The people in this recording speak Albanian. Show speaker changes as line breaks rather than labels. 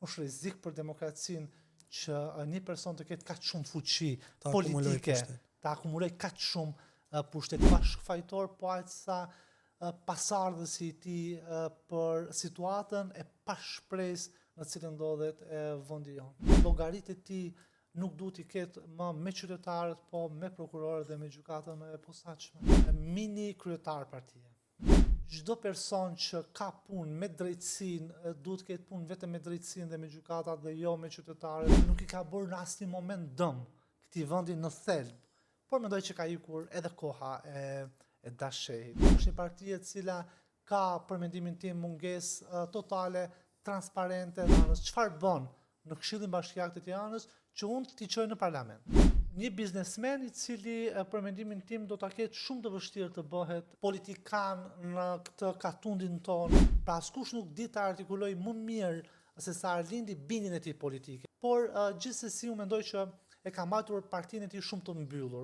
është rrezik për demokracinë që një person të ketë kaq shumë fuqi politike, të akumuloj kaq shumë pushtet pa shkfajtor, po aq sa pasardhësi i tij për situatën e pashpresë në cilën ndodhet vendi jonë. Llogaritë e tij nuk duhet i ketë më me qytetarët, po me prokurorët dhe me gjykatën e posaçme. Mini kryetar partie. Çdo person që ka punë me drejtësinë duhet të ketë punë vetëm me drejtësinë dhe me gjykatat dhe jo me qytetarët. Nuk i ka bërë në asnjë moment dëm këtij vendi në thelb, por mendoj që ka ikur edhe koha e dashshehit. Është një parti e cila ka për mendimin tim mungesë totale, transparente, çfarë bën në Këshillin Bashkiak të Tiranës që unë t'i çoj në parlament. Një biznesmen i cili për mendimin tim do ta ketë shumë të vështirë të bëhet politikan në këtë katundin tonë. Pra askush nuk di të artikuloj më mirë se sa Arlindi bindjen e tij politike. Por gjithsesi unë mendoj që e ka mbajtur partinë e tij shumë të mbyllur.